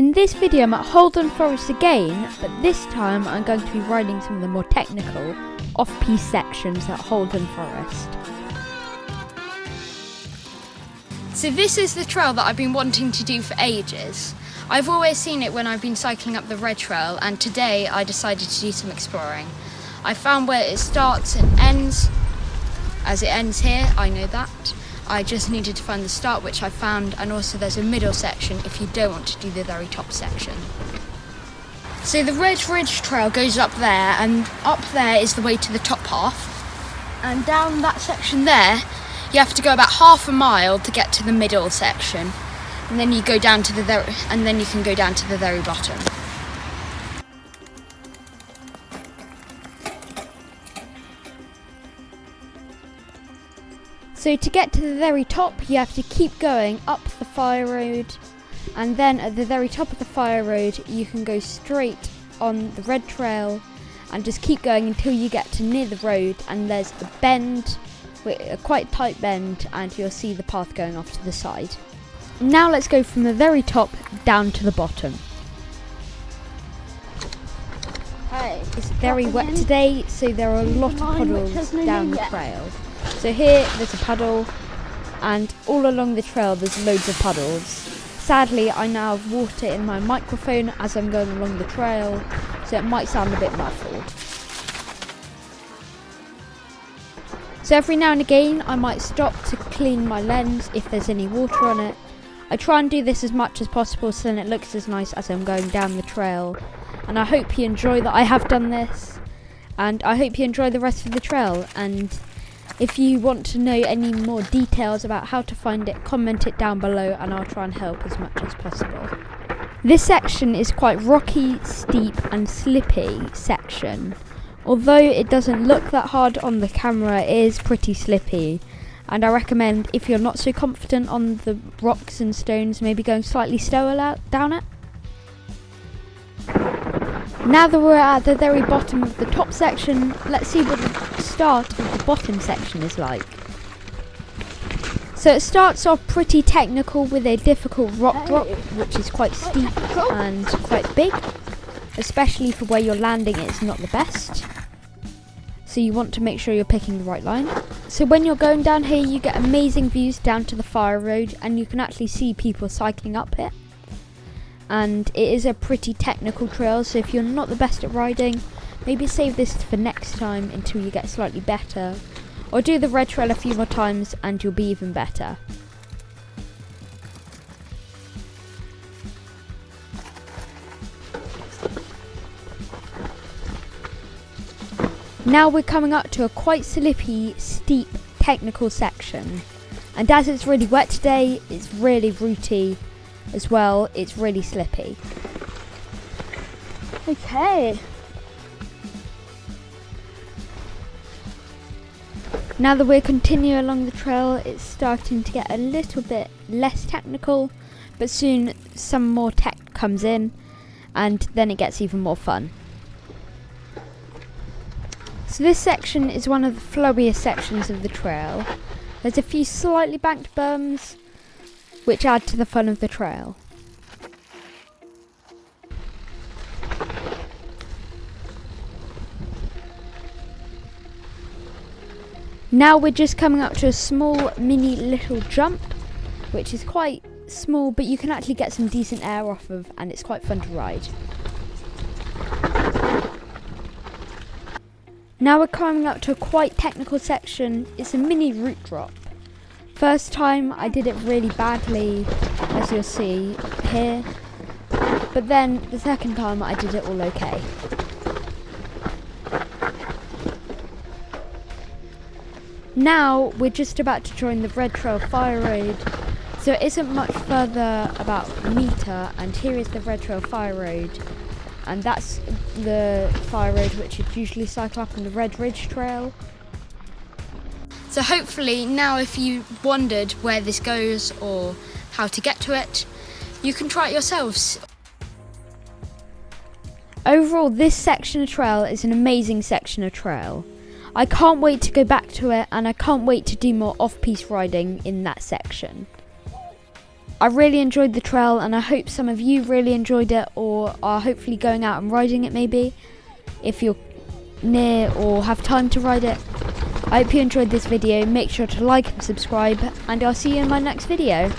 In this video I'm at Haldon Forest again, but this time I'm going to be riding some of the more technical off-piste sections at Haldon Forest. So this is the trail that I've been wanting to do for ages. I've always seen it when I've been cycling up the red trail, and today I decided to do some exploring. I found where it starts and ends. As it ends here, I know that. I just needed to find the start, which I found, and also there's a middle section if you don't want to do the very top section. So the Red Ridge Trail goes up there, and up there is the way to the top half. And down that section there, you have to go about half a mile to get to the middle section. And then you go down to and then you can go down to the very bottom. So to get to the very top, you have to keep going up the fire road, and then at the very top of the fire road you can go straight on the red trail and just keep going until you get to near the road, and there's a bend, a quite tight bend, and you'll see the path going off to the side. Now let's go from the very top down to the bottom. Hey, it's very wet today, so there are a lot of puddles down the trail. So here there's a puddle, and all along the trail there's loads of puddles. Sadly, I now have water in my microphone as I'm going along the trail, so it might sound a bit muffled. So every now and again I might stop to clean my lens if there's any water on it. I try and do this as much as possible so then it looks as nice as I'm going down the trail. And I hope you enjoy that I have done this, and I hope you enjoy the rest of the trail. And if you want to know any more details about how to find it, comment it down below and I'll try and help as much as possible. This section is quite rocky, steep and slippy section. Although it doesn't look that hard on the camera, it is pretty slippy. And I recommend, if you're not so confident on the rocks and stones, maybe going slightly slower down it. Now that we're at the very bottom of the top section, let's see what the start of the bottom section is like. So it starts off pretty technical with a difficult rock drop, which is quite steep and quite big, especially for where you're landing. It's not the best, so you want to make sure you're picking the right line. So when you're going down here, you get amazing views down to the fire road, and you can actually see people cycling up it. And it is a pretty technical trail, so if you're not the best at riding, maybe save this for next time until you get slightly better, or do the red trail a few more times and you'll be even better. Now we're coming up to a quite slippy, steep, technical section, and as it's really wet today, it's really rooty as well. It's really slippy. Okay. Now that we're continuing along the trail, it's starting to get a little bit less technical, but soon some more tech comes in, and then it gets even more fun. So this section is one of the flowiest sections of the trail. There's a few slightly banked berms, which add to the fun of the trail. Now we're just coming up to a small mini little jump, which is quite small, but you can actually get some decent air off of, and it's quite fun to ride. Now we're coming up to a quite technical section. It's a mini root drop. First time I did it really badly, as you'll see here, but then the second time I did it all okay. Now we're just about to join the Red Trail Fire Road, so it isn't much further, about a metre, and here is the Red Trail Fire Road, and that's the fire road which you'd usually cycle up on the Red Ridge Trail. So hopefully now, if you wondered where this goes or how to get to it, you can try it yourselves. Overall, this section of trail is an amazing section of trail. I can't wait to go back to it, and I can't wait to do more off-piste riding in that section. I really enjoyed the trail, and I hope some of you really enjoyed it, or are hopefully going out and riding it maybe, if you're near or have time to ride it. I hope you enjoyed this video. Make sure to like and subscribe, and I'll see you in my next video.